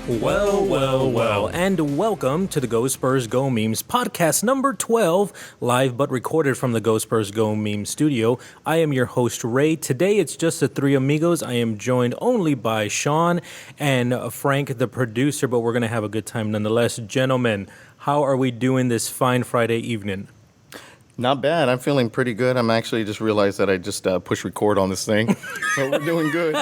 Well, and welcome to the Go Spurs Go Memes podcast number 12, live but recorded from the Go Spurs Go Memes studio. I am your host, Ray. Today it's just the three amigos. I am joined only by Sean and Frank, the producer, but we're going to have a good time nonetheless. Gentlemen, how are we doing this fine Friday evening? Not bad. I'm feeling pretty good. I'm actually just realized that I just pushed record on this thing. So we're doing good.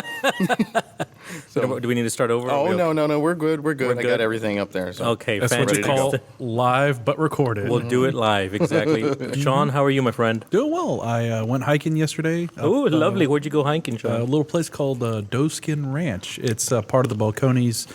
So, do we need to start over? Oh, no. We're good. I got everything up there. So. Okay, that's fantastic. what you call live but recorded. We'll do it live, exactly. Sean, how are you, my friend? Doing well. I went hiking yesterday. Oh, lovely. Where'd you go hiking, Sean? A little place called Doeskin Ranch. It's part of the Balcones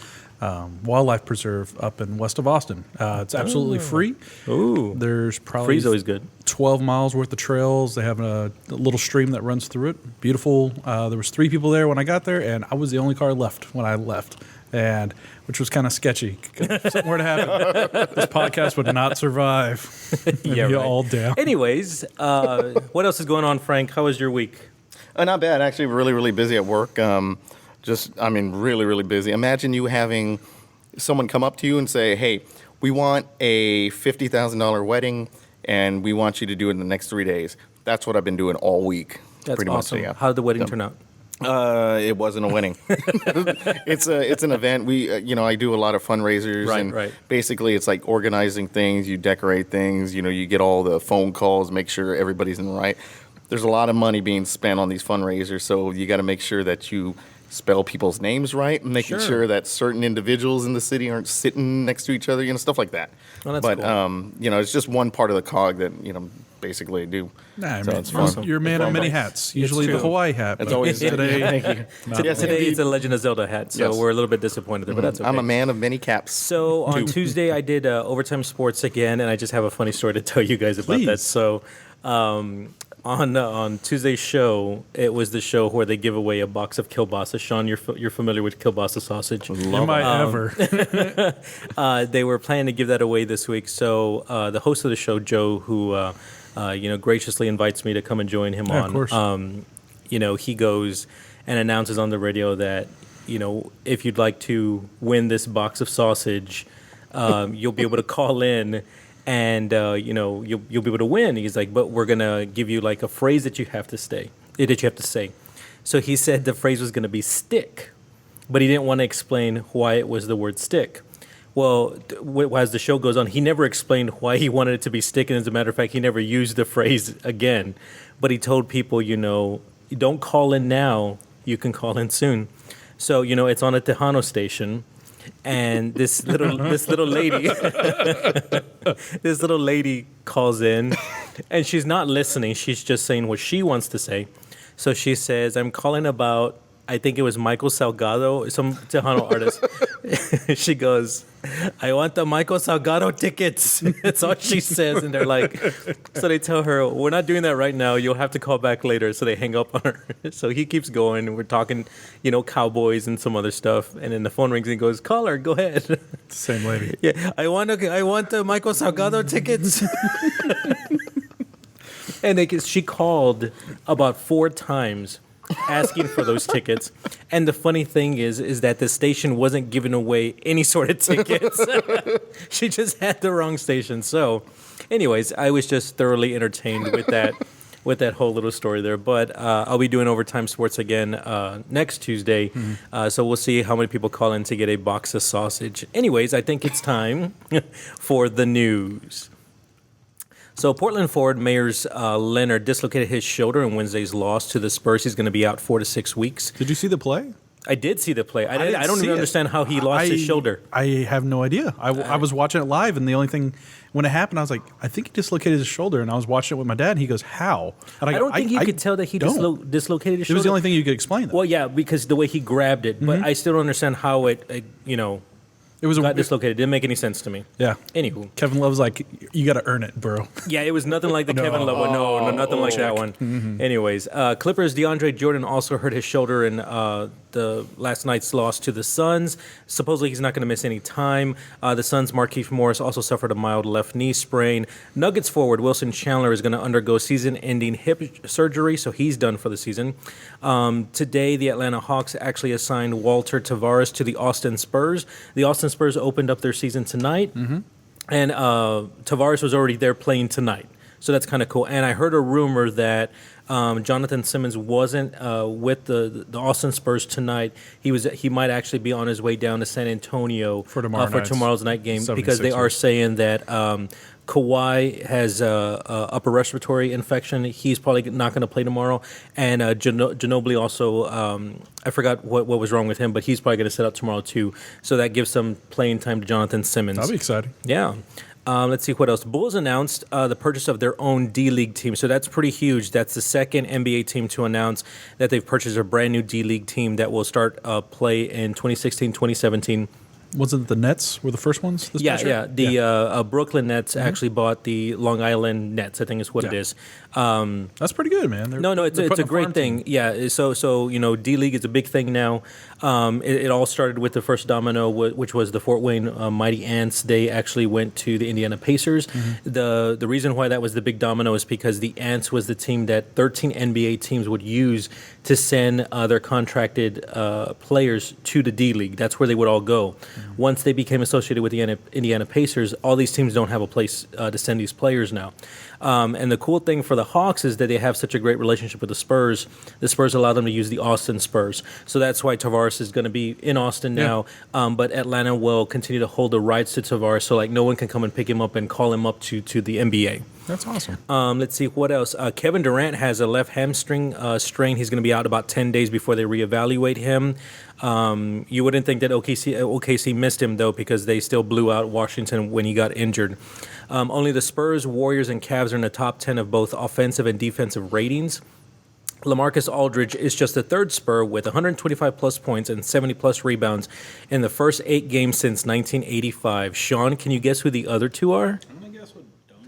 Wildlife Preserve up in west of Austin. It's absolutely free. Ooh. There's probably Free's always good. 12 miles worth of trails. They have a little stream that runs through it. Beautiful. There was 3 people there when I got there, and I was the only car left when I left, and which was kind of sketchy. If something were to happen, this podcast would not survive. Yeah, be right. all down. Anyways, what else is going on, Frank? How was your week? Not bad. Actually, really busy at work. Really busy. Imagine you having someone come up to you and say, hey, we want a $50,000 wedding, and we want you to do it in the next 3 days. That's what I've been doing all week. That's pretty awesome. Much, yeah. How did the wedding turn out? It wasn't a wedding. It's an event. I do a lot of fundraisers, Right. Basically it's like organizing things. You decorate things. You get all the phone calls, make sure everybody's in the right. There's a lot of money being spent on these fundraisers, so you got to make sure that you spell people's names right and making sure that certain individuals in the city aren't sitting next to each other, stuff like that. Oh, that's cool. It's just one part of the cog that, basically I do. Nah, So man, it's fun. you're a man of many hats. Usually the true. Hawaii hat. It's but always today. Thank you. Yes, Today indeed. it's a Legend of Zelda hat, so Yes. we're a little bit disappointed there, but that's okay. I'm a man of many caps. So on Tuesday, I did Overtime Sports again, and I just have a funny story to tell you guys about that. Please. So on Tuesay's show, it was the show where they give away a box of kielbasa. Sean, you're familiar with kielbasa sausage. Am I ever? They were planning to give that away this week. So the host of the show, Joe, who graciously invites me to come and join him Yeah, on. of course. He goes and announces on the radio that if you'd like to win this box of sausage, you'll be able to call in. And you'll be able to win. He's like, but we're gonna give you like a phrase that you have to say. So he said the phrase was gonna be stick, but he didn't want to explain why it was the word stick. Well, as the show goes on, he never explained why he wanted it to be stick, and as a matter of fact, he never used the phrase again. But he told people, don't call in now. You can call in soon. So it's on a Tejano station. And this little lady, this little lady calls in, and she's not listening. She's just saying what she wants to say. So she says, "I'm calling about." I think it was Michael Salgado, some Tejano artist. She goes, "I want the Michael Salgado tickets." That's all she says, and they're like, so they tell her, "We're not doing that right now. You'll have to call back later." So they hang up on her. So he keeps going, and we're talking, cowboys and some other stuff. And then the phone rings and he goes, "Call her, go ahead." Same lady. Yeah, I want the Michael Salgado tickets. And she called about 4 times. Asking for those tickets, and the funny thing is that the station wasn't giving away any sort of tickets. She just had the wrong station. So, anyways, I was just thoroughly entertained with that whole little story there. But I'll be doing Overtime Sports again next Tuesday, so we'll see how many people call in to get a box of sausage. Anyways, I think it's time for the news. So Portland forward Mayers Leonard dislocated his shoulder in Wednesday's loss to the Spurs. He's going to be out 4 to 6 weeks. Did you see the play? I did see the play. I didn't don't see even it. understand how he lost his shoulder. I have no idea. I was watching it live, and the only thing, when it happened, I was like, I think he dislocated his shoulder, and I was watching it with my dad, and he goes, how? And I don't think you could tell that he dislocated his shoulder. It was the only thing you could explain, though. Well, yeah, because the way he grabbed it, but I still don't understand how it it was got dislocated. It didn't make any sense to me. Yeah. Anywho. Kevin Love's like, you got to earn it, bro. Yeah, it was nothing like the Kevin Love one. No, nothing like that one. Anyways, Clippers' DeAndre Jordan also hurt his shoulder in the the last night's loss to the Suns. Supposedly he's not going to miss any time. The Suns' Markieff Morris also suffered a mild left knee sprain. Nuggets forward Wilson Chandler is going to undergo season-ending hip surgery, so he's done for the season. Today, the Atlanta Hawks actually assigned Walter Tavares to the Austin Spurs. The Austin Spurs opened up their season tonight, and Tavares was already there playing tonight. So that's kind of cool. And I heard a rumor that Jonathan Simmons wasn't with the Austin Spurs tonight. He might actually be on his way down to San Antonio For tomorrow's night game, because they 76ers. are saying that Kawhi has upper respiratory infection. He's probably not going to play tomorrow. And Ginobili also, I forgot what was wrong with him, but he's probably going to sit out tomorrow too. So that gives some playing time to Jonathan Simmons. That'll be exciting. Yeah. Let's see what else. Bulls announced the purchase of their own D-League team. So that's pretty huge. That's the second NBA team to announce that they've purchased a brand new D-League team that will start play in 2016, 2017. Wasn't the Nets were the first ones? This past year? The Brooklyn Nets actually bought the Long Island Nets, I think is what it is. That's pretty good, man. It's a great thing. Yeah, so D-League is a big thing now. It all started with the first domino, which was the Fort Wayne Mighty Ants. They actually went to the Indiana Pacers. The reason why that was the big domino is because the Ants was the team that 13 NBA teams would use to send their contracted players to the D-League. That's where they would all go. Once they became associated with the Indiana Pacers, all these teams don't have a place to send these players now. And the cool thing for the Hawks is that they have such a great relationship with the Spurs. The Spurs allow them to use the Austin Spurs. So that's why Tavares is going to be in Austin now. But Atlanta will continue to hold the rights to Tavares, so like no one can come and pick him up and call him up to the NBA. That's awesome. Let's see what else. Kevin Durant has a left hamstring strain. He's going to be out about 10 days before they reevaluate him. You wouldn't think that OKC missed him, though, because they still blew out Washington when he got injured. Only the Spurs, Warriors, and Cavs are in the top 10 of both offensive and defensive ratings. LaMarcus Aldridge is just the third Spur with 125-plus points and 70-plus rebounds in the first 8 games since 1985. Sean, can you guess who the other two are? I'm gonna guess what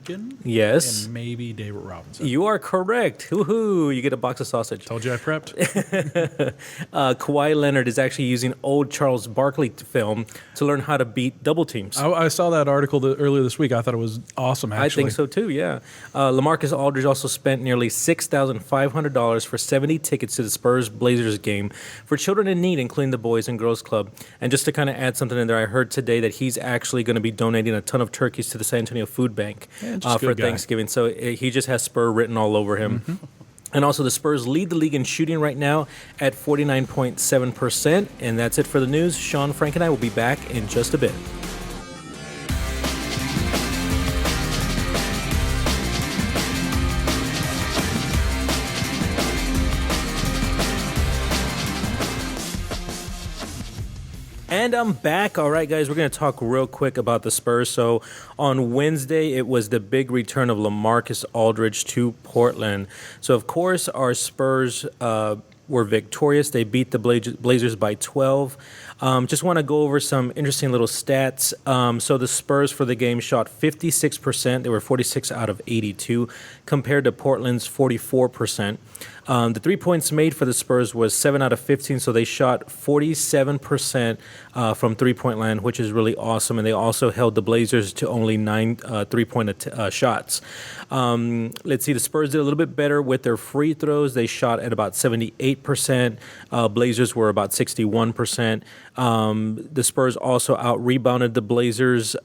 Duncan. Yes. And maybe David Robinson. You are correct. Woohoo! You get a box of sausage. Told you I prepped. Kawhi Leonard is actually using old Charles Barkley film to learn how to beat double teams. I saw that article earlier this week. I thought it was awesome, actually. I think so too, yeah. LaMarcus Aldridge also spent nearly $6,500 for 70 tickets to the Spurs-Blazers game for children in need, including the Boys and Girls Club. And just to kind of add something in there, I heard today that he's actually going to be donating a ton of turkeys to the San Antonio Food Bank for Thanksgiving. So he just has Spur written all over him. And also, the Spurs lead the league in shooting right now at 49.7%. And that's it for the news. Sean, Frank, and I will be back in just a bit. And I'm back. All right, guys, we're going to talk real quick about the Spurs. So on Wednesday, it was the big return of LaMarcus Aldridge to Portland. So, of course, our Spurs were victorious. They beat the Blazers by 12. Just want to go over some interesting little stats. So the Spurs for the game shot 56%. They were 46 out of 82 compared to Portland's 44%. The 3 points made for the Spurs was 7 out of 15, so they shot 47% from three-point land, which is really awesome. And they also held the Blazers to only 9 three-point shots. Let's see, the Spurs did a little bit better with their free throws. They shot at about 78%. Blazers were about 61%. The Spurs also out-rebounded the Blazers.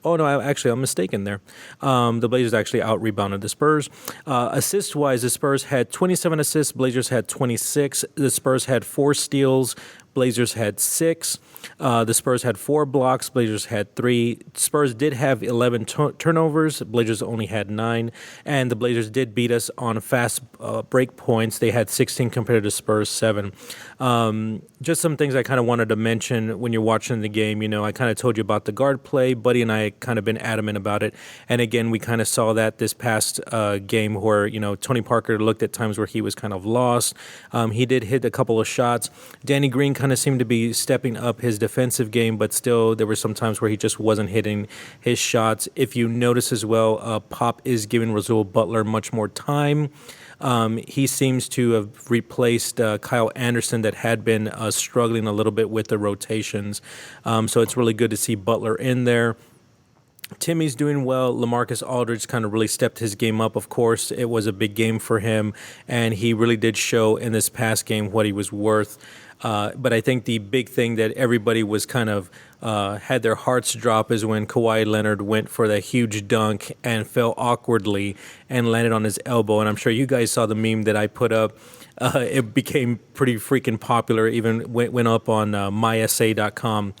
Oh, no, I'm mistaken there. The Blazers actually out-rebounded the Spurs. Assist-wise, the Spurs had 27 assists. Blazers had 26. The Spurs had 4 steals. Blazers had 6. The Spurs had 4 blocks. Blazers had 3. Spurs did have 11 turnovers. Blazers only had 9. And the Blazers did beat us on fast break points. They had 16 compared to Spurs 7. Just some things I kind of wanted to mention when you're watching the game. You know, I kind of told you about the guard play. Buddy and I kind of been adamant about it. And again, we kind of saw that this past game where, you know, Tony Parker looked at times where he was kind of lost. He did hit a couple of shots. Danny Green kind of seemed to be stepping up his defensive game, but still there were some times where he just wasn't hitting his shots. If you notice as well, Pop is giving Rasul Butler much more time. He seems to have replaced Kyle Anderson that had been struggling a little bit with the rotations. So it's really good to see Butler in there. Timmy's doing well. LaMarcus Aldridge kind of really stepped his game up. Of course, it was a big game for him, and he really did show in this past game what he was worth. But I think the big thing that everybody was kind of had their hearts drop is when Kawhi Leonard went for that huge dunk and fell awkwardly and landed on his elbow. And I'm sure you guys saw the meme that I put up. It became pretty freaking popular, even went up on mysa.com.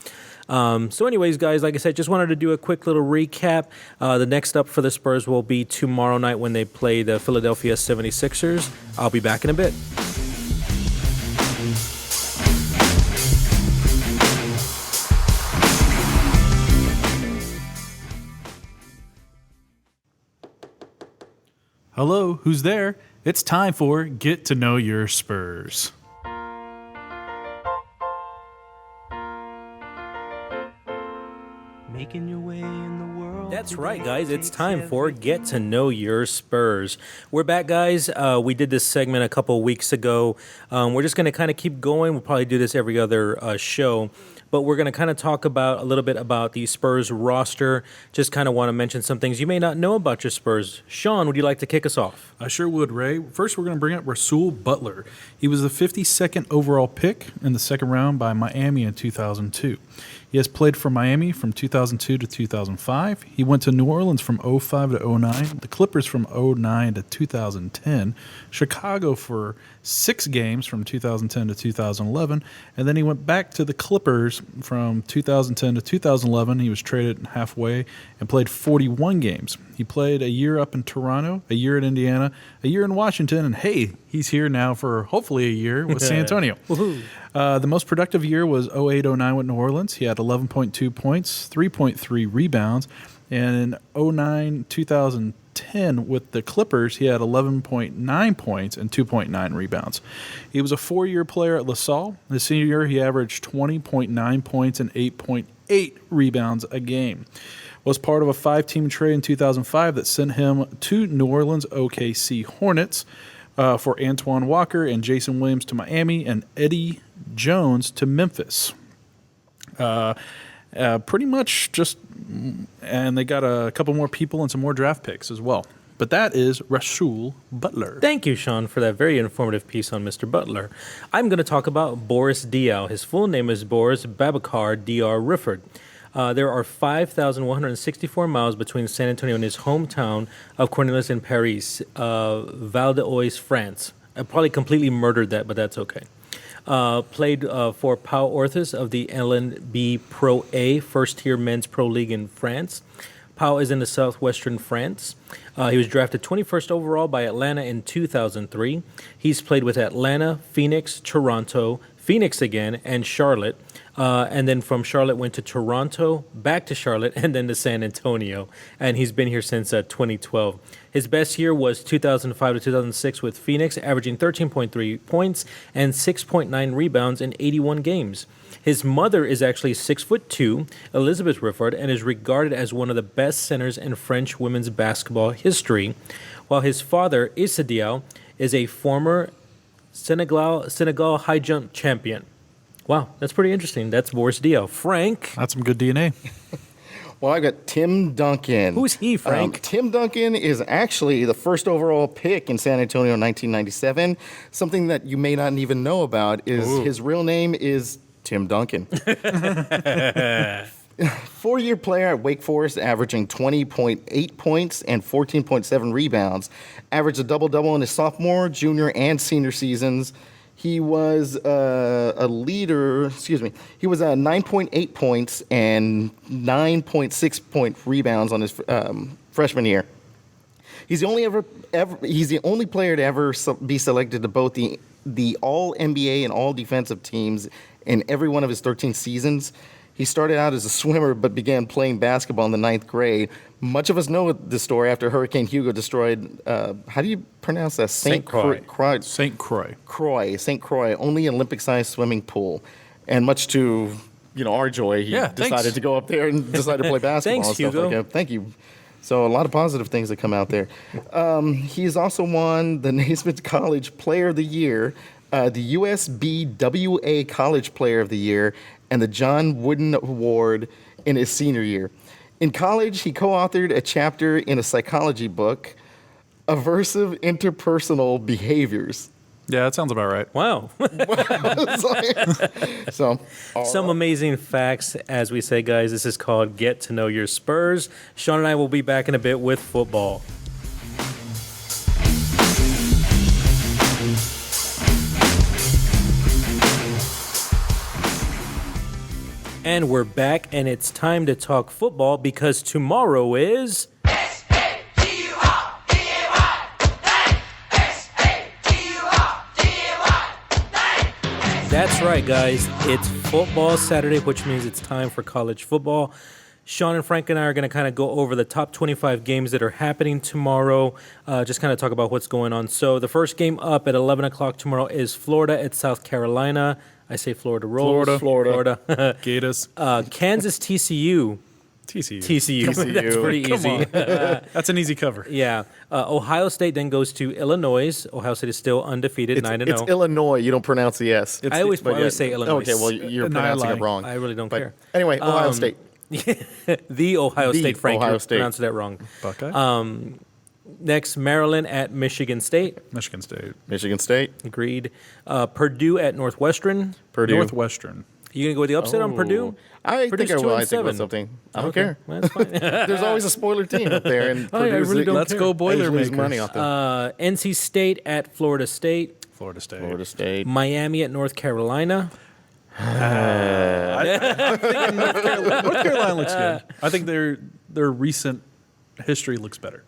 So anyways, guys, like I said, just wanted to do a quick little recap. The next up for the Spurs will be tomorrow night when they play the Philadelphia 76ers. I'll be back in a bit. Hello, who's there? It's time for Get to Know Your Spurs. Making your way in the world. That's right, guys. It's time for Get to Know Your Spurs. We're back, guys. We did this segment a couple weeks ago. We're just going to kind of keep going. We'll probably do this every other show. But we're going to kind of talk about a little bit about the Spurs roster. Just kind of want to mention some things you may not know about your Spurs. Sean, would you like to kick us off? I sure would, Ray. First, we're going to bring up Rasul Butler. He was the 52nd overall pick in the second round by Miami in 2002. He has played for Miami from 2002 to 2005. He went to New Orleans from 05 to 09, the Clippers from 09 to 2010, Chicago for 6 games from 2010 to 2011, and then he went back to the Clippers from 2010 to 2011. He was traded halfway and played 41 games. He played a year up in Toronto, a year in Indiana, a year in Washington, and hey, he's here now for hopefully a year with San Antonio. The most productive year was 08-09 with New Orleans. He had 11.2 points, 3.3 rebounds, and in 09-2010 with the Clippers, he had 11.9 points and 2.9 rebounds. He was a 4-year player at LaSalle. His senior year, he averaged 20.9 points and 8.8 rebounds a game. Was part of a 5-team trade in 2005 that sent him to New Orleans OKC Hornets for Antoine Walker and Jason Williams to Miami and Eddie Jones to Memphis. Pretty much just, and they got a couple more people and some more draft picks as well. But that is Rasul Butler. Thank you, Sean, for that very informative piece on Mr. Butler. I'm going to talk about Boris Diaw. His full name is Boris Babacar Dr. Rifford. There are 5,164 miles between San Antonio and his hometown of Cornelis in Paris, Val d'Oise, France. I probably completely murdered that, but that's okay. Played for Pau Orthez of the LNB Pro A, first-tier men's pro league in France. Pau is in the southwestern France. He was drafted 21st overall by Atlanta in 2003. He's played with Atlanta, Phoenix, Toronto, Phoenix again, and Charlotte. And then from Charlotte went to Toronto, back to Charlotte, and then to San Antonio. And he's been here since 2012. His best year was 2005 to 2006 with Phoenix, averaging 13.3 points and 6.9 rebounds in 81 games. His mother is actually 6'2", Elizabeth Rifford, and is regarded as one of the best centers in French women's basketball history, while his father, Issa Diaw, is a former Senegal high jump champion. Wow, that's pretty interesting. That's Boris Diaw. Frank. That's some good DNA. Well, I got Tim Duncan. Who's he, Frank? Tim Duncan is actually the first overall pick in San Antonio in 1997. Something that you may not even know about is his real name is Tim Duncan. 4-year player at Wake Forest, averaging 20.8 points and 14.7 rebounds. Averaged a double-double in his sophomore, junior, and senior seasons. He was a leader, he was 9.8 points and 9.6 point rebounds on his freshman year. He's the only player to ever be selected to both the All NBA and All Defensive teams in every one of his 13 seasons. He started out as a swimmer but began playing basketball in the 9th grade. Much of us know this story after Hurricane Hugo destroyed, how do you pronounce that? St. Croix. St. Croix, only Olympic-sized swimming pool. And much to our joy, he decided to go up there and decided to play basketball. Thanks, and stuff Hugo. like that. Thank you. So a lot of positive things that come out there. He's also won the Naismith College Player of the Year, the USBWA College Player of the Year, and the John Wooden Award in his senior year. In college, he co-authored a chapter in a psychology book, Aversive Interpersonal Behaviors. Yeah, that sounds about right. Wow. So, Some amazing facts, as we say, guys. This is called Get to Know Your Spurs. Sean and I will be back in a bit with football. And we're back, and it's time to talk football because tomorrow is... That's right, guys. It's football Saturday, which means it's time for college football. Sean and Frank and I are going to kind of go over the top 25 games that are happening tomorrow, just kind of talk about what's going on. So the first game up at 11 o'clock tomorrow is Florida at South Carolina. I say Florida rolls. Florida. Gators. Kansas TCU. TCU. That's pretty Come easy. on. That's an easy cover. Yeah. Ohio State then goes to Illinois. Ohio State is still undefeated, 9-0. it's Illinois. You don't pronounce the S. I always say Illinois. Okay, well, you're No, pronouncing lying. it wrong. I really don't But care. anyway, Ohio State. The Ohio State, Frank. Ohio You State. pronounced that wrong. Buckeye. Next, Maryland at Michigan State. Michigan State. Michigan State. Agreed. Purdue at Northwestern. Purdue. Northwestern. You gonna go with the upset on Purdue? I Purdue's think I will. I think 2-7. about something. I don't Okay, care. well, that's fine. There's always a spoiler team up there, and Oh, yeah, I Purdue's really don't Let's care. go they lose Boilermakers. money off them. NC State at Florida State. Florida State. Florida State. Miami at North Carolina. North Carolina looks good. I think their recent history looks better.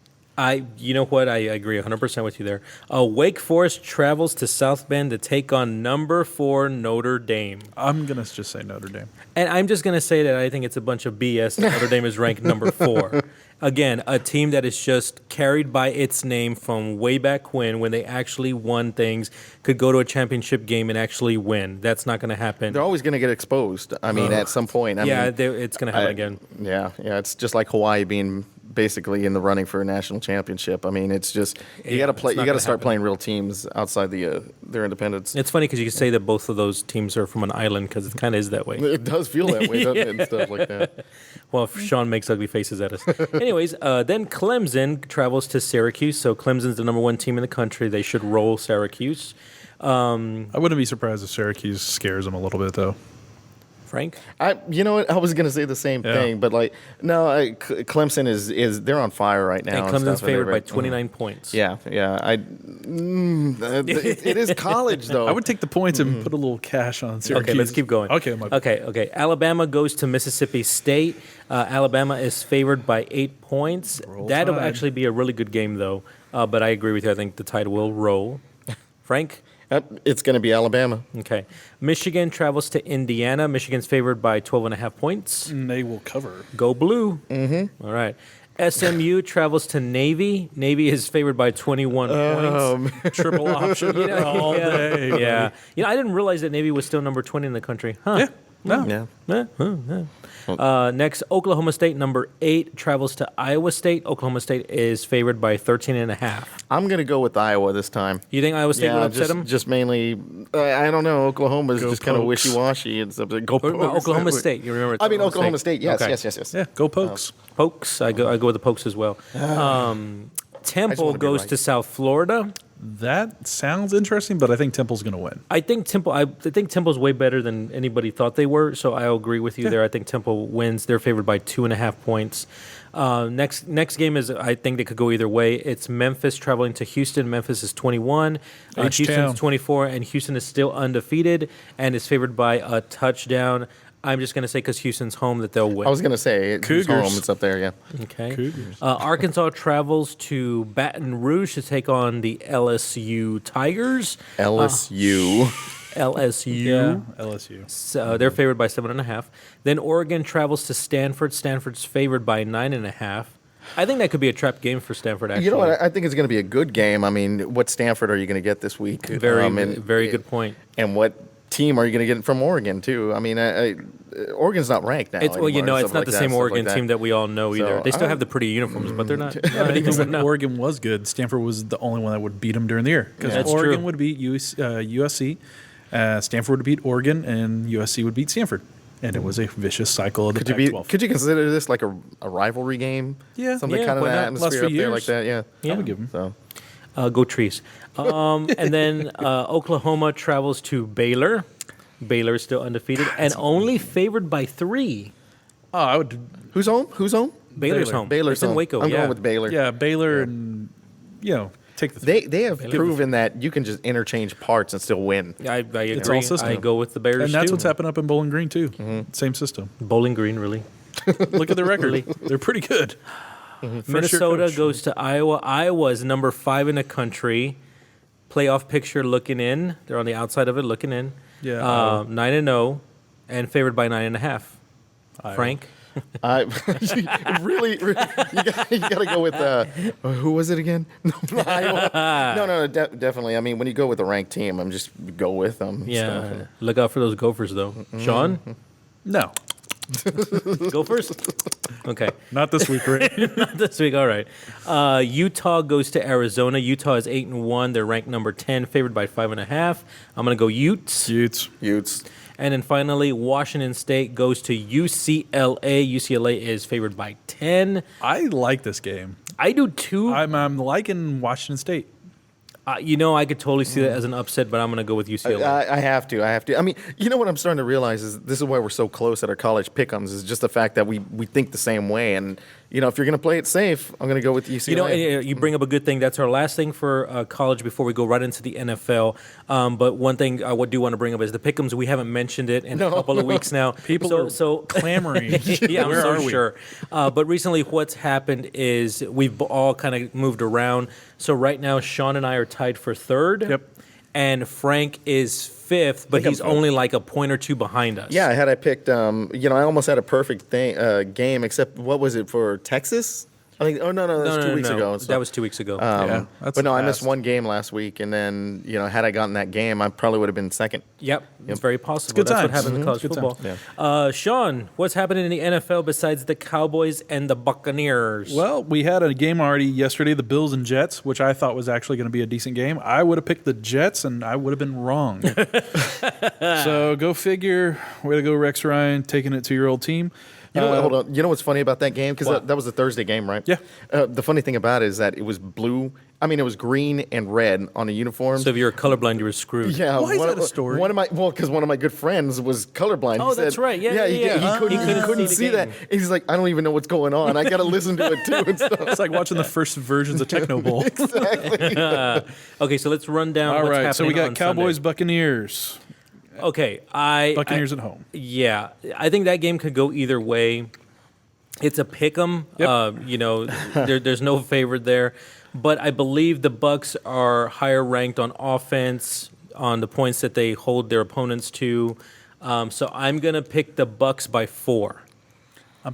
You know what? I agree 100% with you there. Wake Forest travels to South Bend to take on number 4 Notre Dame. I'm going to just say Notre Dame. And I'm just going to say that I think it's a bunch of BS that Notre Dame is ranked number 4. Again, a team that is just carried by its name from way back when they actually won things, could go to a championship game and actually win. That's not going to happen. They're always going to get exposed. I mean, at some point. I mean, it's going to happen again. Yeah. It's just like Hawaii being basically in the running for a national championship. I mean, it's just you got to play. it's not You got to gonna start happen. playing real teams outside their independence. It's funny because you can say that both of those teams are from an island because it kind of is that way. It does feel that way, doesn't it? And stuff like that. Well, if Sean makes ugly faces at us. Anyways, then Clemson travels to Syracuse. So Clemson's the number 1 team in the country. They should roll Syracuse. I wouldn't be surprised if Syracuse scares them a little bit, though. Frank? You know what? I was going to say the same thing, but no, Clemson is they're on fire right now. And Clemson's favored by 29 points. Yeah. It is college though. I would take the points and put a little cash on Syracuse. Okay, let's keep going. Okay. Alabama goes to Mississippi State. Alabama is favored by 8 points. That'll Tide. actually be a really good game, though. But I agree with you. I think the Tide will roll. Frank? It's going to be Alabama. Okay. Michigan travels to Indiana. Michigan's favored by 12.5 points. And they will cover. Go blue. Mm-hmm. All right. SMU travels to Navy. Navy is favored by 21 points. Triple option all day. Yeah. I didn't realize that Navy was still number 20 in the country. Huh. Yeah. No. Yeah. Next, Oklahoma State, number 8, travels to Iowa State. Oklahoma State is favored by 13.5. I'm going to go with Iowa this time. You think Iowa State will upset them? Just mainly, I don't know. Oklahoma's Go just kind of Pokes. wishy-washy and stuff. Go Or Pokes. Oklahoma State. You remember? It's I mean, Oklahoma State. Yes, Okay. yes. Yeah, go Pokes. Pokes. I go with the Pokes as well. Temple wanna be goes right. to South Florida. That sounds interesting, but I think Temple's going to win. I think Temple's way better than anybody thought they were, so I'll agree with you there. I think Temple wins. They're favored by 2.5 points. Next game is, I think they could go either way. It's Memphis traveling to Houston. Memphis is 21. H-Town. Houston's 24, and Houston is still undefeated and is favored by a touchdown. I'm just going to say because Houston's home that they'll win. I was going to say, it's Cougars. home. It's up there, yeah. Okay. Cougars. Arkansas travels to Baton Rouge to take on the LSU Tigers. LSU. LSU. Yeah, LSU. So they're favored by 7.5. Then Oregon travels to Stanford. Stanford's favored by 9.5. I think that could be a trap game for Stanford, actually. You know what? I think it's going to be a good game. I mean, what Stanford are you going to get this week? Very good point. And what team are you going to get from Oregon too? I mean, Oregon's not ranked now. It's well, you anymore know, and it's stuff not like the that, same stuff Oregon like that. team that we all know either. So, They still have the pretty uniforms, but they're not. But even when Oregon was good, Stanford was the only one that would beat them during the year. Because That's Oregon true. would beat USC, Stanford would beat Oregon, and USC would beat Stanford. And it was a vicious cycle of the Pac-12. Could you consider this like a rivalry game? Yeah. Something Yeah, kind of why that not? Last atmosphere few up there like years. that. Yeah. Yeah. I would give them. So Go Trees. And then Oklahoma travels to Baylor. Baylor is still undefeated and only favored by 3. Oh, I would. who's home? Who's home? Baylor's Baylor. home. Baylor's It's in home. Waco. I'm yeah. going with Baylor. Yeah, Baylor and, take the 3. They have proven that you can just interchange parts and still win. I agree. It's all system. I go with the Bears And that's too. what's happened up in Bowling Green, too. Same system. Bowling Green, really. Look at their record. They're pretty good. First-year Minnesota coach. goes to Iowa. Iowa is number 5 in the country. Playoff picture looking in. They're on the outside of it looking in. Yeah. 9-0 and favored by 9.5. Frank? I really, you got to go with who was it again? Iowa. No, definitely. I mean, when you go with a ranked team, I'm just go with them. Yeah. So. Look out for those Gophers, though. Sean? No, Gophers? Okay. not this week, Rick. Not this week. All right. Utah goes to Arizona. Utah is 8-1. They're ranked number 10, favored by 5.5. I'm going to go Utes. Utes. And then finally, Washington State goes to UCLA. UCLA is favored by 10. I like this game. I do too. I'm liking Washington State. I could totally see that as an upset, but I'm going to go with UCLA. I have to. I mean, you know what I'm starting to realize is this is why we're so close at our college pick'ems is just the fact that we think the same way. And, if you're going to play it safe, I'm going to go with UCLA. You bring up a good thing. That's our last thing for college before we go right into the NFL. But one thing I do want to bring up is the pick'ems. We haven't mentioned it in a couple of weeks now. People are clamoring. Yeah, I'm Where so are we? sure. But recently, what's happened is we've all kind of moved around. So right now, Sean and I are tied for 3rd. Yep. And Frank is 5th, but think I'm he's fifth. only like a point or 2 behind us. Yeah, I picked, I almost had a perfect game, except what was it for Texas? I think. Oh no, that was 2 weeks ago. So, That was 2 weeks ago. Yeah, that's but no, I fast. missed one game last week, and then had I gotten that game, I probably would have been second. Yep, it's very possible. good That's what times. happens in college Good football. times. Sean, what's happening in the NFL besides the Cowboys and the Buccaneers? Well, we had a game already yesterday, the Bills and Jets, which I thought was actually going to be a decent game. I would have picked the Jets, and I would have been wrong. So go figure. Way to go, Rex Ryan, taking it to your old team. Hold on. You know what's funny about that game? Because that was a Thursday game, right? Yeah. The funny thing about it is that it was blue. I mean, it was green and red on the uniform. So if you're colorblind, you were screwed. Yeah, Why is that a story? Because one of my good friends was colorblind. Oh, that's right. Yeah. He couldn't see that. And he's like, I don't even know what's going on. I got to listen to it too and stuff. It's like watching the first versions of Techno Bowl. Exactly. Okay, so let's run down All what's right, happening so we got on Cowboys, Sunday. Buccaneers. Okay, Buccaneers at home. Yeah, I think that game could go either way. It's a pick 'em. Yep. There's no favorite there, but I believe the Bucks are higher ranked on offense on the points that they hold their opponents to. So I'm gonna pick the Bucks by 4.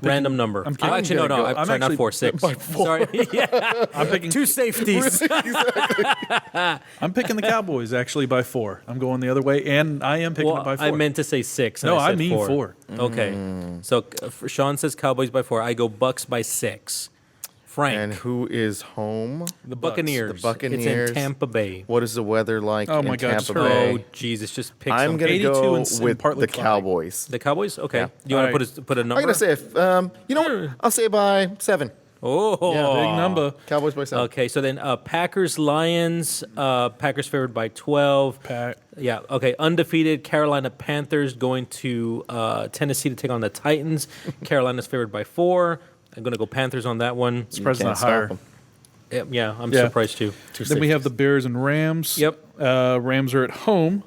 Random number. I'm Actually, no. gonna go- I'm sorry, not actually 4, 6. by 4. Sorry. Yeah. I'm picking 2 safeties. I'm picking the Cowboys actually by 4. I'm going the other way, and I am picking it Well, by 4. I meant to say 6. and No, I I said mean 4. Okay. So Sean says Cowboys by 4. I go Bucks by 6. Frank. And who is home? The Buccaneers. The Buccaneers. It's in Tampa Bay. What is the weather like Oh in my God, Tampa just hurry. Oh, Bay? Jesus, just pick I'm some. going to 82 go and with partly the cloudy. Cowboys. The Cowboys? Okay. Yeah. Do you want All to put a number? I'm going to say, you know what? I'll say by 7. Oh. Yeah, Big number. Cowboys by 7. Okay, so then Packers, Lions. Packers favored by 12. Pack. Yeah, okay. Undefeated Carolina Panthers going to Tennessee to take on the Titans. Carolina's favored by 4. I'm going to go Panthers on that one. Surprised Can't not stop higher. 'em. Yeah, I'm Yeah. surprised too. Then we have the Bears and Rams. Yep. Rams are at home.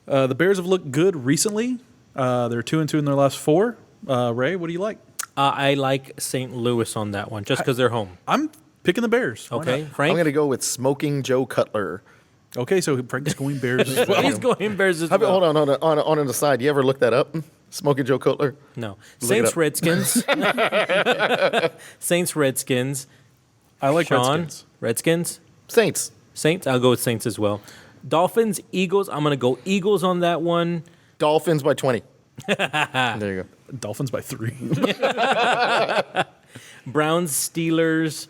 The Bears have looked good recently. They're 2-2 in their last 4. Ray, what do you like? I like St. Louis on that one, just because they're home. I'm picking the Bears. Why Okay, not? Frank? I'm going to go with Smoking Joe Cutler. Okay, so Frank's going Bears as well. He's going Bears as How about, well. hold on an aside. You ever look that up? Smoking Joe Cutler? No. it Saints, up. Redskins. Saints, Redskins. I like Sean, Redskins. Redskins. Saints. Saints. I'll go with Saints as well. Dolphins, Eagles. I'm going to go Eagles on that one. Dolphins by 20. There you go. Dolphins by 3. Browns, Steelers.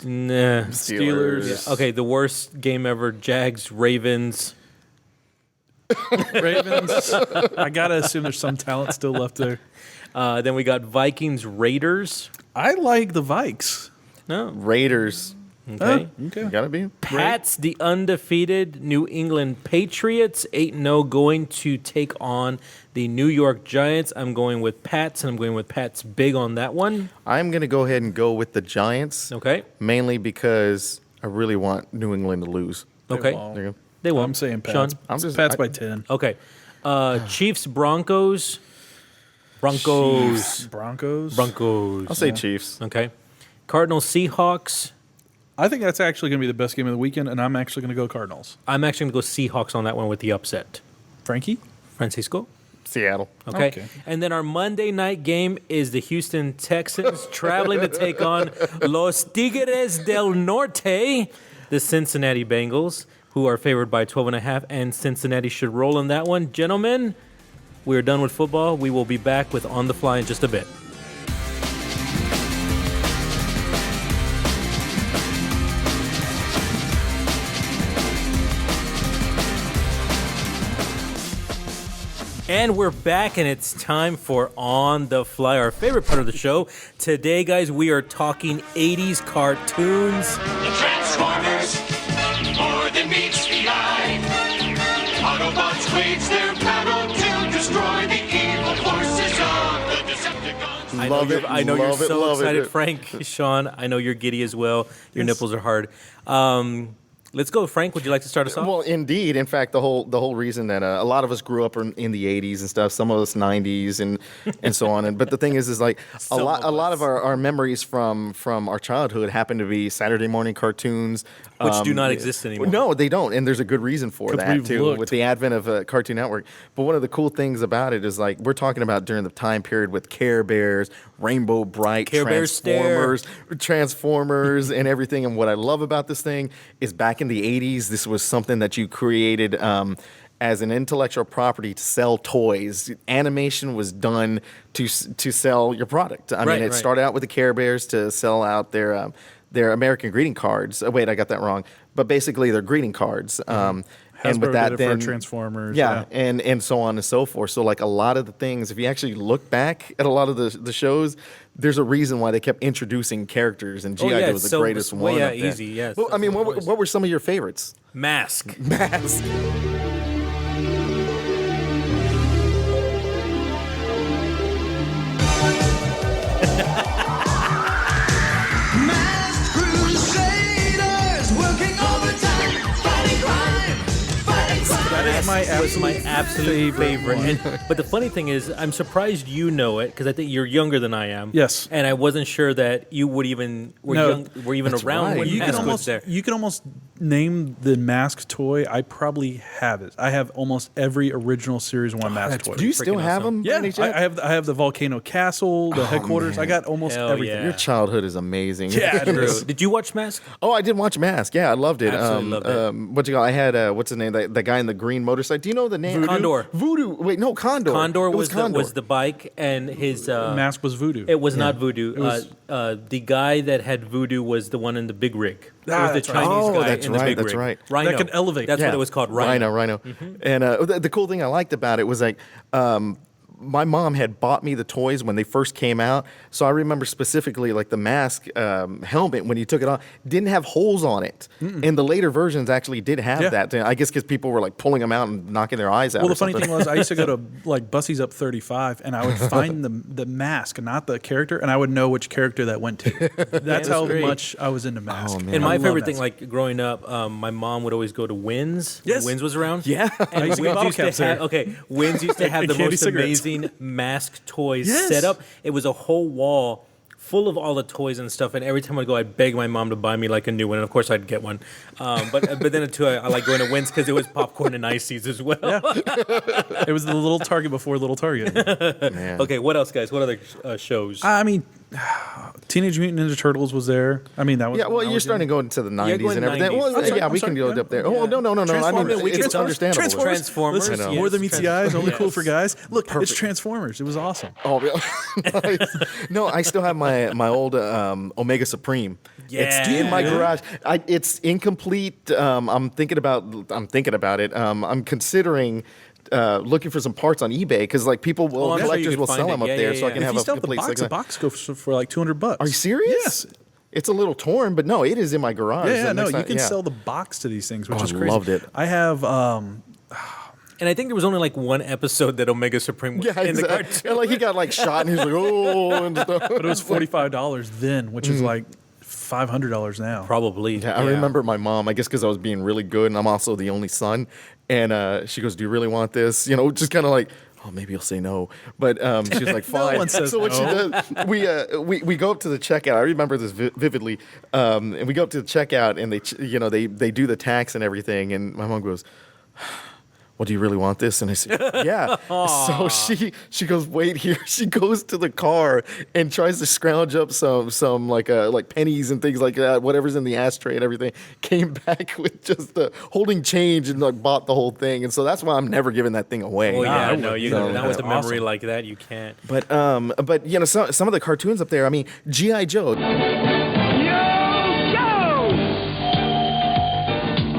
Steelers. Yeah. Okay, the worst game ever. Jags, Ravens. Ravens. I gotta assume there's some talent still left there. Then we got Vikings, Raiders. I like the Vikes. No. Raiders. Okay. Okay. You gotta be. Pats, the undefeated New England Patriots, 8-0, going to take on the New York Giants. I'm going with Pats, and I'm going with Pats big on that one. I'm gonna go ahead and go with the Giants. Okay. Mainly because I really want New England to lose. Okay. won't. There you go. They won't. I'm saying Sean? Pats. Pats by 10. Okay. Chiefs, Broncos. Broncos. Broncos. I'll say Chiefs. Okay. Cardinals, Seahawks. I think that's actually going to be the best game of the weekend, and I'm actually going to go Cardinals. I'm actually going to go Seahawks on that one with the upset. Frankie? Francisco? Seattle. Okay. And then our Monday night game is the Houston Texans traveling to take on Los Tigres del Norte, the Cincinnati Bengals, who are favored by 12.5, and Cincinnati should roll on that one. Gentlemen, we're done with football. We will be back with On the Fly in just a bit. And we're back, and it's time for On the Fly, our favorite part of the show. Today, guys, we are talking 80s cartoons. The Transformers, more than meets the eye. Autobots wage their battle to destroy the evil forces of the Decepticons. I know you're so love excited, it. Frank, Sean. I know you're giddy as well. Your nipples are hard. Let's go, Frank. Would you like to start us off? Well, indeed. In fact, the whole reason that a lot of us grew up in the 80s and stuff, some of us 90s and so on. But the thing is like a lot of our memories from our childhood happen to be Saturday morning cartoons. Which do not exist anymore. No, they don't. And there's a good reason for that, we've too, looked. with the advent of Cartoon Network. But one of the cool things about it is like we're talking about during the time period with Care Bears, Rainbow Bright, Care Bears stare. Transformers, and everything. And what I love about this thing is back in the 80s, this was something that you created as an intellectual property to sell toys. Animation was done to sell your product. I mean, it started out with the Care Bears to sell out their American greeting cards. Oh, wait, I got that wrong. But basically, they're greeting cards. And with Hasbro that, did it for then Transformers. yeah, and so on and so forth. So like a lot of the things, if you actually look back at a lot of the shows, there's a reason why they kept introducing characters, and G.I. Joe was the greatest one. Yeah, up there. easy, yes. Well, I mean, what were some of your favorites? Mask. Mask. Masked Crusaders working overtime, fighting crime, fighting crime. That was my absolute favorite. But the funny thing is, I'm surprised you know it because I think you're younger than I am. Yes. And I wasn't sure that you would even were even That's around right. when You can Mask was almost there. you can almost name the Mask toy. I probably have it. I have almost every original Series 1 Mask toy. Do you still freaking have awesome. them? Yeah, by any chance? I have the Volcano Castle, the headquarters. man. I got almost Hell everything. yeah. Your childhood is amazing. Yeah, it True. is. Did you watch Mask? Oh, I did watch Mask. Yeah, I loved it. Absolutely loved it. What you call? I had what's the name? That guy in the green motorcycle. Do you know the name? Condor. Voodoo. Wait, no, Condor. Condor It was Condor. the bike, and his Mask was voodoo. It was not Voodoo. was- The guy that had Voodoo was the one in the big rig. It was the that's right. Chinese Oh, guy that's in the right, big that's rig. right. Rhino. That could elevate. That's Yeah. what it was called. Rhino. Rhino. And the cool thing I liked about it was like my mom had bought me the toys when they first came out. So I remember specifically like the Mask helmet, when you took it off, didn't have holes on it. And the later versions actually did have Yeah. that. I guess because people were like pulling them out and knocking their eyes out. Well, or the funny something. thing was, I used to go to like Bussey's Up 35, and I would find the mask, not the character, and I would know which character that went to. That's how great. much I was into Mask. Oh, man. And I my love favorite thing, Mask. like growing up, my mom would always go to Wynn's. Yes. Wynn's was around. Yeah. And I used to get Wynn's bottle used to caps have, there. okay, Wynn's used to have the candy most cigarettes. amazing Mask toys Yes. set up. It was a whole wall full of all the toys and stuff. And every time I'd go, I'd beg my mom to buy me like a new one. And of course, I'd get one. But then too, I like going to Wynn's because it was popcorn and ices as well. It was the little Target before Little Target. Man. Okay, what else, guys? What other shows? I mean, Teenage Mutant Ninja Turtles was there. I mean, that was Yeah, well, when I you're was starting to go into the 90s going and everything. 90s. Well, I'm sorry, yeah, I'm we sorry, can go yeah. up there. Oh, no. I mean, Transformers. it's understandable. Transformers. Transformers, Listen, yes. more than meets the eyes, only cool Yes. for guys. Look, it's Transformers. It was awesome. Oh, really? Nice. No, I still have my old Omega Supreme. It's in my Yeah. garage. It's incomplete. I'm thinking about it. I'm considering looking for some parts on eBay because like people will Oh, I'm sure you collectors could will find sell it. them up Yeah, there, yeah, so I yeah. can If have you a still have the complete. box, the box goes for like $200. Are you serious? Yes. It's a little torn, but no, it is in my garage. Yeah, The no, next you time- can yeah. sell the box to these things, which Oh, is I crazy. loved it. I have And I think there was only like one episode that Omega Supreme was Yeah, in the exactly. cartoon. And like he got like shot, and he's like, oh, and stuff. but it was $45 then, which is like $500 now. Probably. Yeah, I remember my mom, I guess because I was being really good and I'm also the only son. And she goes, do you really want this? You know, just kind of like, oh, maybe you'll say no. But she was like, fine. one says so what she no. does, we go up to the checkout. I remember this vividly. And we go up to the checkout and they do the tax and everything. And my mom goes, well, do you really want this? And I said, yeah. So she goes, wait here. She goes to the car and tries to scrounge up some like pennies and things like that, whatever's in the ashtray and everything. Came back with just holding change and like bought the whole thing. And so that's why I'm never giving that thing away. Oh, yeah, I no, would. you So not with that's a memory awesome. like that, you can't. But you know, some of the cartoons up there. I mean, G.I. Joe.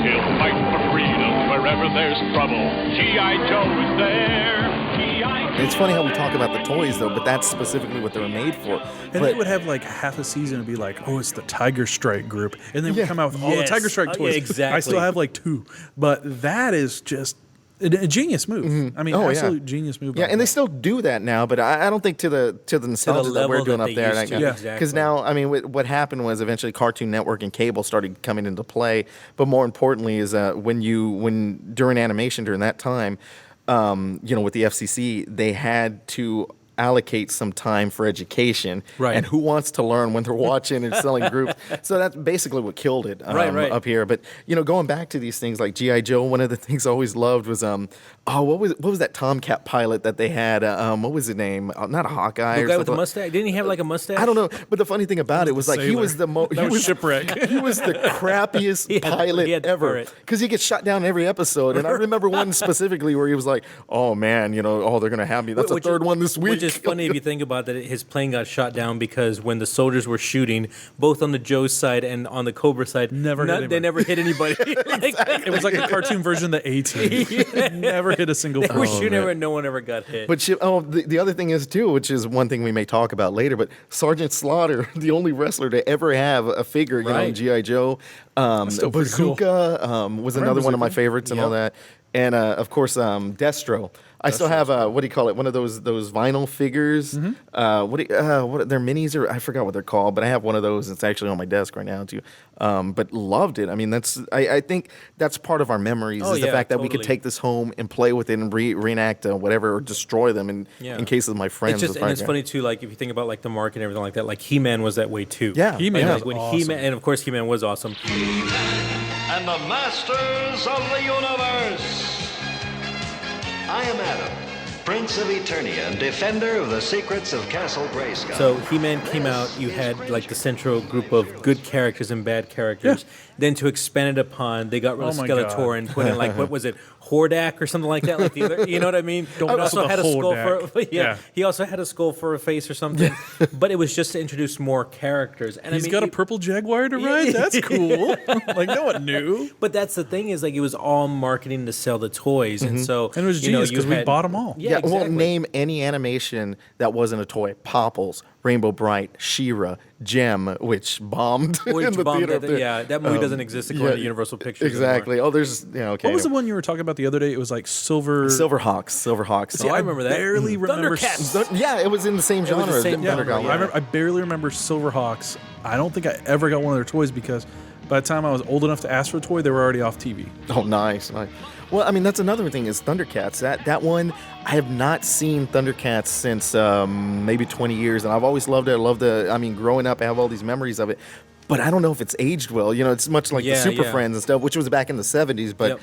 He'll fight for freedom wherever there's trouble. G.I. Joe is there. G.I. It's funny how we talk about the toys though, but that's specifically what they were made for. And But they would have like half a season and be like, oh, it's the Tiger Strike group. And then we Yeah. come out with all the Yes. Tiger Strike Oh, toys. yeah, exactly. I still have like 2. But that is just a genius move. I mean, Oh, yeah. absolute genius move. yeah, by and they them. still do that now, but I don't think to the nostalgia that we're level doing that up they there. used to, Yeah. exactly. Because now, I mean, what happened was eventually Cartoon Network and cable started coming into play. But more importantly, is when during animation during that time, you know, with the FCC, they had to allocate some time for education. Right. And who wants to learn when they're watching and selling groups? So that's basically what killed it Right. up here. But you know, going back to these things like G.I. Joe, one of the things I always loved was what was that Tomcat pilot that they had? What was his name? Not a Hawkeye. The or guy with the something. mustache? Didn't he have like a mustache? I don't know, but the funny thing about it was like he sailor. was That was Shipwreck. He was the crappiest He had- pilot he had the ever turret. because he gets shot down in every episode. And I remember one specifically where he was like, "Oh man, you know, they're gonna have me. That's the Which- third one this week." Which is funny if you think about that. His plane got shot down because when the soldiers were shooting, both on the Joe's side and on the Cobra side, Never hit they anybody. never hit anybody. Like, It was like a cartoon version of the A-Team. Never hit a single they were person. shooting everyone, no one ever got hit. But the other thing is too, which is one thing we may talk about later. But Sergeant Slaughter, the only wrestler to ever have a figure, you know, in Right. GI Joe, still pretty cool. Bazooka was another one of my Bazooka. favorites and all that, and of course Destro. I still have what do you call it? One of those vinyl figures. What they're minis or I forgot what they're called, but I have one of those. It's actually on my desk right now too. But loved it. I mean, I think that's part of our memories Oh, is the yeah, fact that we could totally. take this home and play with it and reenact whatever or destroy them in cases of my friends. It's just, with and it's my- funny too. Like if you think about like the market and everything like that, like He-Man was that way too. Yeah, He-Man yeah. was When awesome. He-Man, and of course He-Man was awesome. And the masters of the universe. I am Adam, Prince of Eternia and defender of the secrets of Castle Grayskull. So He-Man came out. You had like the central group of good characters and bad characters. Then to expand it upon, they got rid of Oh my Skeletor God. and put in like what was it, Hordak or something like that. Like the other, you know what I mean? Don't It mess also with had a the skull Hordak. for Yeah. He also had a skull for a face or something. But it was just to introduce more characters. And He's I mean, got a you- purple Jaguar to ride? That's cool. Like, no one knew. But that's the thing is like it was all marketing to sell the toys, and so And it was you know, genius you because we had- bought them all. Yeah, Well, exactly. name any animation that wasn't a toy. Popples, Rainbow Bright, She-Ra, Gem, which bombed Which in the bombed theater. that- up there. yeah, that movie doesn't exist according to Universal Pictures Exactly. Oh, there's okay. What was the one you were talking about the other day? It was like Silver. Silverhawks. Oh, I remember that. barely remember. Thundercats. Yeah, it was in the same It was genre. the as same genre, Thundercat. yeah. I barely remember Silverhawks. I don't think I ever got one of their toys because by the time I was old enough to ask for a toy, they were already off TV. Oh, nice. Well, I mean, that's another thing is Thundercats. That one, I have not seen Thundercats since maybe 20 years, and I've always loved it. I mean, growing up, I have all these memories of it. But I don't know if it's aged well. You know, it's much like the Super Friends and stuff, which was back in the 70s. But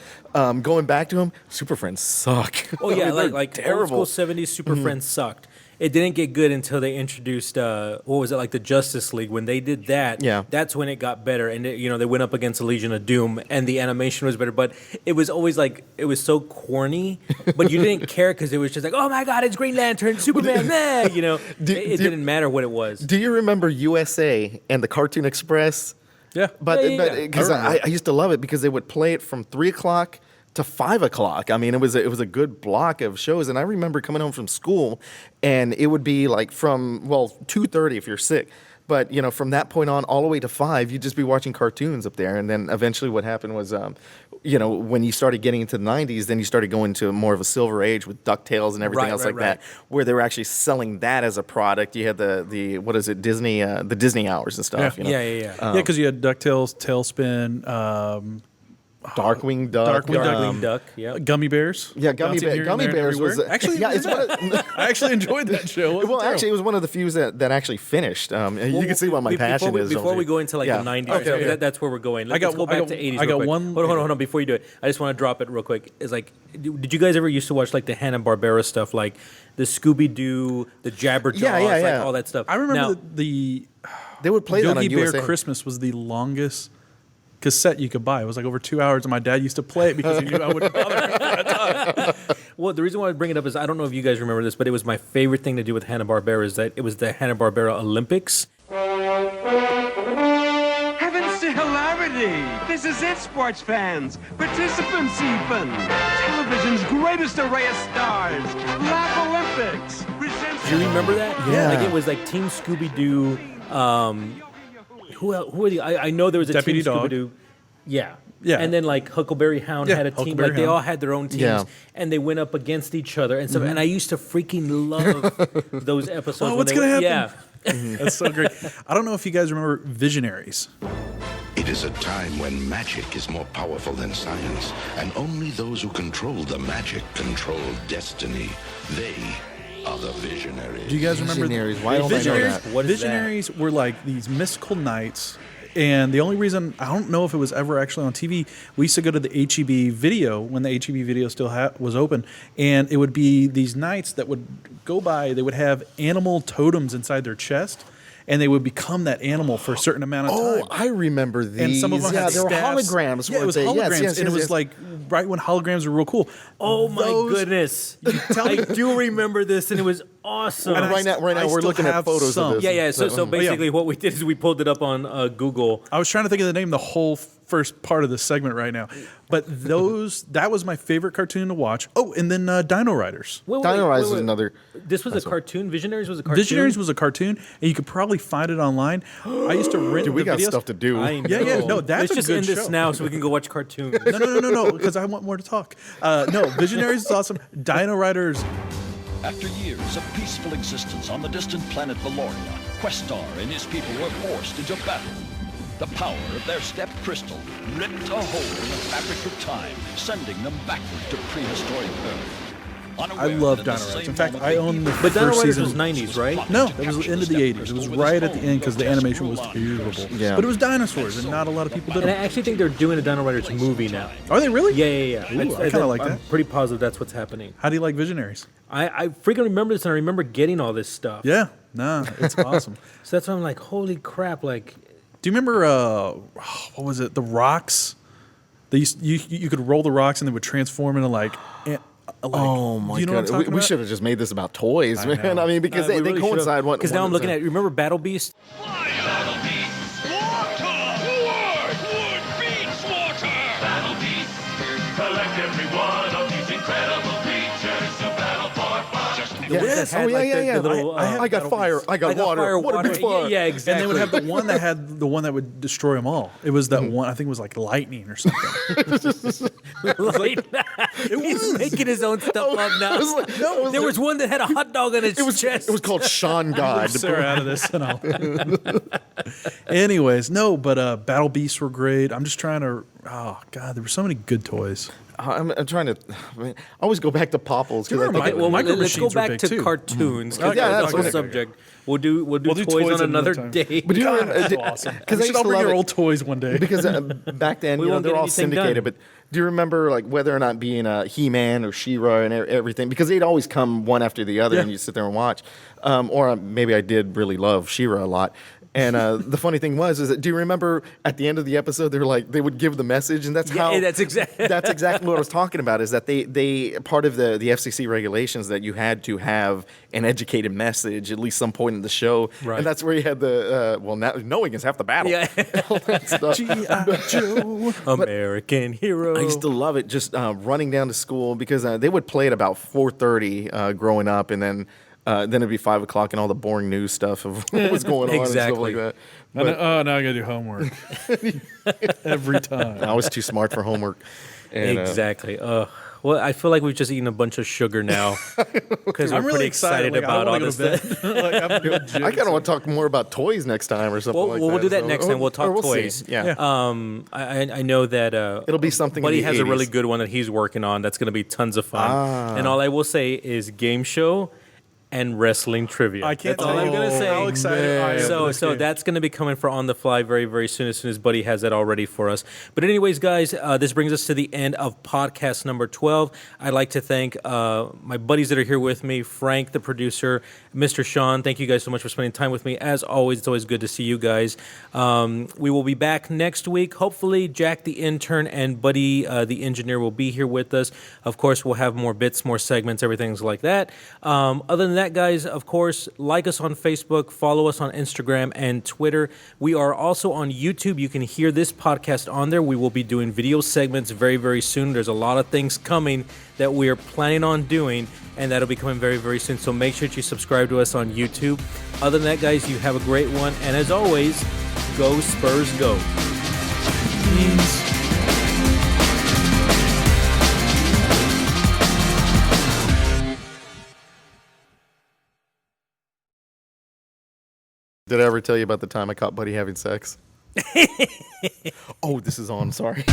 going back to them, Super Friends suck. Oh yeah, I mean, they're like terrible. old school '70s Super Friends sucked. It didn't get good until they introduced what was it, like the Justice League. When they did that, Yeah. that's when it got better. And they went up against the Legion of Doom, and the animation was better. But it was always like it was so corny, but you didn't care because it was just like, oh my God, it's Green Lantern, Superman, man. It didn't matter what it was. Do you remember USA and the Cartoon Express? Yeah. But Yeah. because I used to love it because they would play it from 3 o'clock to 5 o'clock. I mean, it was a good block of shows, and I remember coming home from school, and it would be like from 2:30 if you're sick. But from that point on, all the way to 5, you'd just be watching cartoons up there. And then eventually, what happened was, when you started getting into the 90s, then you started going to more of a silver age with DuckTales and everything else like that, where they were actually selling that as a product. You had the what is it, Disney, the Disney hours and stuff. Yeah. Because you had DuckTales, Tailspin, Darkwing Duck. Darkwing Duck. Yeah. Gummy Bears. Yeah, Gummy Bears was actually. yeah. It's one of, I actually enjoyed that show. It wasn't well, terrible. actually, it was one of the few that actually finished. You can see what my passion is. Before we go into the 90s, Okay. That's where we're going. I Let's go back to 80s. I got real quick. one- Hold on. Before you do it, I just want to drop it real quick. It's like, did you guys ever used to watch like the Hanna-Barbera stuff, like the Scooby-Doo, the Jabberjaws, Yeah. like all that stuff? I remember Now, the They would play that on Yogi Bear USA. Christmas was the longest cassette you could buy. It was like over 2 hours, and my dad used to play it because he knew I wouldn't bother him for that time. Well, the reason why I bring it up is I don't know if you guys remember this, but it was my favorite thing to do with Hanna-Barbera is that it was the Hanna-Barbera Olympics. Heavens to hilarity! This is it, sports fans. Participants even. Television's greatest array of stars. Laugh Olympics. Do you remember that? Yeah. Like it was like Team Scooby-Doo. Who are the? I know there was a Deputy Team Dog. Scooby-Doo. Yeah. Yeah. And then like Huckleberry Hound Yeah, had a team. Huckleberry Like they Hound. all had their own teams, Yeah. and they went up against each other and stuff. And I used to freaking love those episodes. Oh, when what's they gonna went- happen? Yeah. That's so great. I don't know if you guys remember Visionaries. It is a time when magic is more powerful than science, and only those who control the magic control destiny. They are the visionaries. Do you guys remember Visionaries. Why don't I know Visionaries? that? What is that? Visionaries were like these mystical nights, and the only reason I don't know if it was ever actually on TV, we used to go to the HEB video when the HEB video still was open, and it would be these nights that would go by. They would have animal totems inside their chest, and they would become that animal for a certain amount of time. Oh, I remember these. And some of them had they were staffs. holograms. Yeah, it was weren't they? holograms, Yes, and it was yes. like right when holograms were real cool. Oh my Those- goodness! tell me- I do remember this, and it was awesome. And right now I we're still looking at have photos some. of this. Yeah. So basically, what we did is we pulled it up on Google. I was trying to think of the name the whole first part of this segment right now. But that was my favorite cartoon to watch. Oh, and then Dino Riders. Dino Riders was another. This was a cartoon. Visionaries was a cartoon. Visionaries was a cartoon, and you could probably find it online. I used to rent Dude, we the got videos. stuff to do. I know. Yeah. No, that's Let's a just good end this show. now so we can go watch cartoons. No, because I want more to talk. No, Visionaries is awesome. Dino Riders. After years of peaceful existence on the distant planet Valoria, Questar and his people were forced into battle. The power of their step crystal ripped a hole in the fabric of time, sending them backward to prehistoric Earth. I love Dino Riders. In fact, I own the But Dino first Riders season. was 90s, right? No, it was the end of the 80s. It was right at the end because the animation was terrible. Yeah. But it was dinosaurs, and not a lot of people did And I it. actually think they're doing a Dino Riders movie now. Are they really? Yeah. Ooh, I kinda like I'm that. pretty positive that's what's happening. How do you like Visionaries? I freaking remember this, and I remember getting all this stuff. Yeah, nah, it's awesome. So that's why I'm like, holy crap! Like, Do you remember what was it? The rocks. They used, you could roll the rocks and they would transform into like Oh my do you know what I'm god, talking we about? should have just made this about toys, man. know. I mean, because they coincide. Because now I'm looking at. Remember Battle Beast? Battle Beast! Water! Wood beats water! Battle Beast! Collect every one of these incredible creatures to battle for fun. The ones that had, like, the little, I got Battle fire. Beast. I got water. What a big fun. Yeah, exactly. And they would have the one that had the one that would destroy them all. It was that one. I think it was like lightning or something. He's making his own stuff up now. There was one that had a hot dog on its chest. It was called Sean God. Sarah out of this and all. Anyways, no, but Battle Beasts were great. I'm just trying to. Oh God, there were so many good toys. I'm trying to. I always go back to Popples because I think. Micro- Well, Micro let's go machines were back big, to too. cartoons. 'Cause Yeah, that's that's the okay. subject. We'll do do toys on another time. day. But do you God, remember? that's so awesome. Because I used I'll to bring love your it. old toys one day. Because back then, We you know, won't they're get all anything syndicated. done. But do you remember like whether or not being He-Man or She-Ra and everything? Because they'd always come one after the other, Yeah. and you sit there and watch. Or maybe I did really love She-Ra a lot. And the funny thing is that do you remember at the end of the episode they would give the message, and that's how that's exactly that's exactly what I was talking about. Is that they part of the FCC regulations that you had to have an educated message at least some point in the show, Right. and that's where you had the now knowing is half the battle. Yeah. All that stuff. G.I. Joe. American hero. I used to love it, just running down to school because they would play at about 4:30 growing up, and then it'd be 5 o'clock and all the boring news stuff of what was going on and stuff Exactly. like that. And, But now I gotta do homework every time. I was too smart for homework. And, Exactly. Well, I feel like we've just eaten a bunch of sugar now because we're I'm really pretty excited Like, about I all wanna this go to stuff. bed. Like, I'm legit I kind of want to talk more about toys next time or something Well, like we'll that. do that So- next time. We'll talk or toys. See. Yeah. I know that It'll be something in Buddy the has a really 80s. good one that he's working on. That's going to be tons of fun. Ah. And all I will say is game show and wrestling trivia. I can't That's tell all you I'm gonna say. how excited I am. for this So game. that's going to be coming for On the Fly very, very soon, as soon as Buddy has that all ready for us. But anyways, guys, this brings us to the end of podcast number 12. I'd like to thank my buddies that are here with me, Frank, the producer, Mr. Sean. Thank you guys so much for spending time with me. As always, it's always good to see you guys. We will be back next week. Hopefully, Jack the intern and Buddy the engineer will be here with us. Of course, we'll have more bits, more segments, everything's like that. Other than that, guys, of course, like us on Facebook, follow us on Instagram and Twitter. We are also on YouTube. You can hear this podcast on there. We will be doing video segments very, very soon. There's a lot of things coming that we are planning on doing, and that'll be coming very, very soon. So make sure that you subscribe to us on YouTube. Other than that, guys, you have a great one. And as always, go Spurs, go. Did I ever tell you about the time I caught Buddy having sex? Oh, this is on. Sorry.